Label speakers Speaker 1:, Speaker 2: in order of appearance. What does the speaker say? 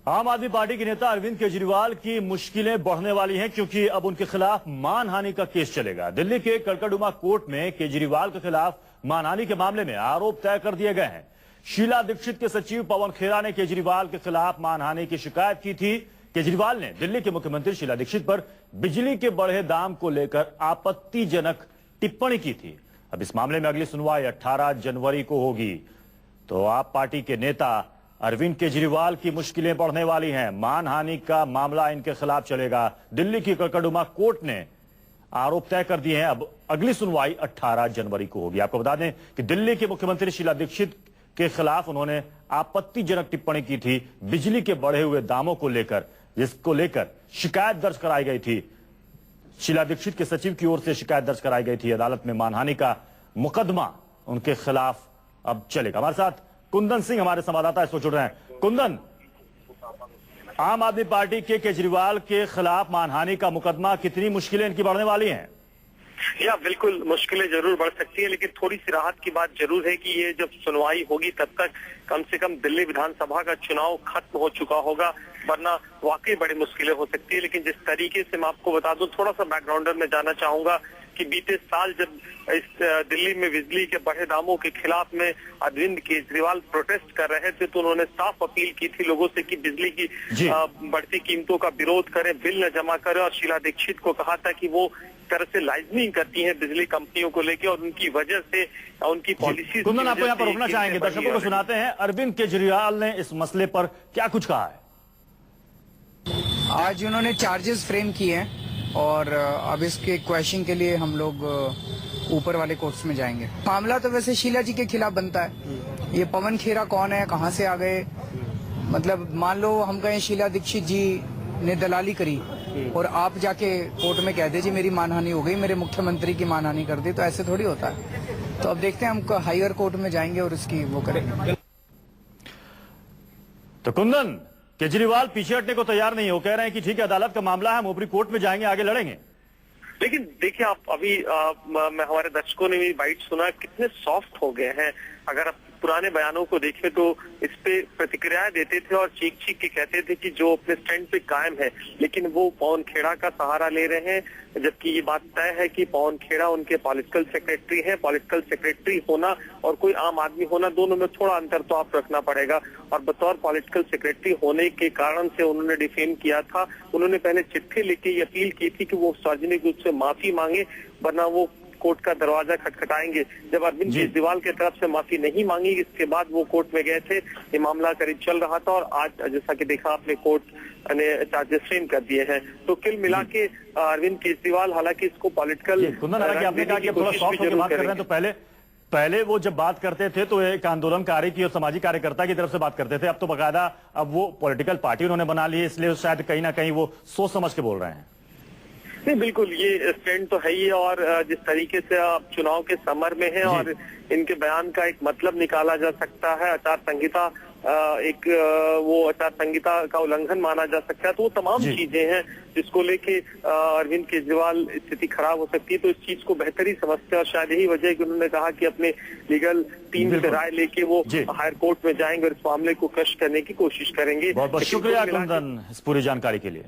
Speaker 1: आम आदमी पार्टी के नेता अरविंद केजरीवाल की मुश्किलें बढ़ने वाली हैं क्योंकि अब उनके खिलाफ मानहानि का केस चलेगा। दिल्ली के कड़कड़डुमा कोर्ट में केजरीवाल के खिलाफ मानहानि के मामले में आरोप तय कर दिए गए हैं। शीला दीक्षित के सचिव पवन खेरा ने केजरीवाल के खिलाफ मानहानि की शिकायत की थी। केजरीवाल ने दिल्ली के मुख्यमंत्री शीला दीक्षित पर बिजली के बढ़े दाम को लेकर आपत्तिजनक टिप्पणी की थी। अब इस मामले में अगली सुनवाई 18 जनवरी को होगी। तो आप पार्टी के नेता अरविंद केजरीवाल की मुश्किलें बढ़ने वाली हैं। मानहानि का मामला इनके खिलाफ चलेगा। दिल्ली की कड़कड़डुमा कोर्ट ने आरोप तय कर दिए हैं। अब अगली सुनवाई 18 जनवरी को होगी। आपको बता दें कि दिल्ली के मुख्यमंत्री शीला दीक्षित के खिलाफ उन्होंने आपत्तिजनक टिप्पणी की थी बिजली के बढ़े हुए दामों को लेकर, जिसको लेकर शिकायत दर्ज कराई गई थी। शीला दीक्षित के सचिव की ओर से शिकायत दर्ज कराई गई थी। अदालत में मानहानि का मुकदमा उनके खिलाफ अब चलेगा। हमारे साथ कुंदन सिंह हमारे संवाददाता इसको जुड़ रहे हैं। कुंदन, आम आदमी पार्टी के केजरीवाल के खिलाफ मानहानि का मुकदमा, कितनी मुश्किलें इनकी बढ़ने वाली हैं?
Speaker 2: या बिल्कुल मुश्किलें जरूर बढ़ सकती है, लेकिन थोड़ी सी राहत की बात जरूर है कि ये जब सुनवाई होगी तब तक कम से कम दिल्ली विधानसभा का चुनाव खत्म हो चुका होगा, वरना वाकई बड़ी मुश्किलें हो सकती है। लेकिन जिस तरीके से मैं आपको बता दूं, थोड़ा सा बैकग्राउंडर में जाना चाहूंगा कि बीते साल जब इस दिल्ली में बिजली के बढ़े दामों के खिलाफ में अरविंद केजरीवाल प्रोटेस्ट कर रहे थे, तो उन्होंने साफ अपील की थी लोगों से कि बिजली की बढ़ती कीमतों का विरोध करें, बिल न जमा करें। और शीला दीक्षित को कहा था कि वो तरह से लाइजनिंग करती है बिजली कंपनियों को लेकर और उनकी वजह से उनकी पॉलिसी।
Speaker 1: कुंदन, आपको यहाँ पर रोकना चाहेंगे, दर्शकों को सुनाते हैं अरविंद केजरीवाल ने इस मसले पर क्या कुछ कहा है।
Speaker 3: आज उन्होंने चार्जेस फ्रेम किए हैं और अब इसके क्वेश्चन के लिए हम लोग ऊपर वाले कोर्ट्स में जाएंगे। मामला तो वैसे शीला जी के खिलाफ बनता है। ये पवन खेरा कौन है, कहाँ से आ गए, मतलब मान लो हम कहें शीला दीक्षित जी ने दलाली करी और आप जाके कोर्ट में कह दे जी मेरी मानहानि हो गई, मेरे मुख्यमंत्री की मानहानि कर दी, तो ऐसे थोड़ी होता है। तो अब देखते हैं, हम हायर कोर्ट में जाएंगे और इसकी वो करेंगे।
Speaker 1: तो कुंदन, केजरीवाल पीछे हटने को तैयार नहीं हो, कह रहे हैं कि ठीक है अदालत का मामला है, हम ऊपरी कोर्ट में जाएंगे, आगे लड़ेंगे।
Speaker 2: लेकिन देखिए, आप अभी मैं हमारे दर्शकों ने भी बाइट सुना, कितने सॉफ्ट हो गए हैं। अगर आप पुराने बयानों को देखें तो इस पे प्रतिक्रिया देते थे और चीख चीख के कहते थे कि जो अपने स्टैंड पे कायम है, लेकिन वो पवन खेड़ा का सहारा ले रहे हैं। जबकि ये बात तय है कि पवन खेड़ा उनके पॉलिटिकल सेक्रेटरी हैं। पॉलिटिकल सेक्रेटरी होना और कोई आम आदमी होना, दोनों में थोड़ा अंतर तो आप रखना पड़ेगा। और बतौर पॉलिटिकल सेक्रेटरी होने के कारण से उन्होंने डिफेम किया था। उन्होंने पहले चिट्ठी लिख के ये अपील की थी कि वो सार्वजनिक रूप से माफी मांगे, वरना वो कोर्ट का दरवाजा खटखटाएंगे। जब अरविंद केजरीवाल की तरफ से माफी नहीं मांगी, इसके बाद वो कोर्ट में गए थे। ये मामला करीब चल रहा था और आज जैसा कि देखा आपने, कोर्ट ने चार्जेस फ्रेम कर दिए हैं। तो कुल मिला के अरविंद केजरीवाल, हालांकि इसको पॉलिटिकल,
Speaker 1: आपने कहा कि थोड़ा सॉफ्ट होकर बात कर रहे हैं, तो पहले वो जब बात करते थे तो एक आंदोलनकारी की और सामाजिक कार्यकर्ता की तरफ से बात करते थे। अब तो बकायदा अब वो पॉलिटिकल पार्टी उन्होंने बना ली है, इसलिए शायद कहीं ना कहीं वो सोच समझ के बोल रहे हैं।
Speaker 2: नहीं, बिल्कुल ये स्टैंड तो है ही। और जिस तरीके से आप चुनाव के समर में हैं और इनके बयान का एक मतलब निकाला जा सकता है, आचार संहिता वो आचार संहिता का उल्लंघन माना जा सकता है, तो वो तमाम चीजें हैं जिसको लेके अरविंद केजरीवाल स्थिति खराब हो सकती है। तो इस चीज को बेहतर ही समझते हैं और शायद यही वजह है कि उन्होंने कहा कि अपने लीगल टीम से राय लेके वो हायर कोर्ट में जाएंगे और इस मामले को क्रश करने की कोशिश करेंगे।
Speaker 1: बहुत बहुत शुक्रिया कुंदन इस पूरी जानकारी के लिए।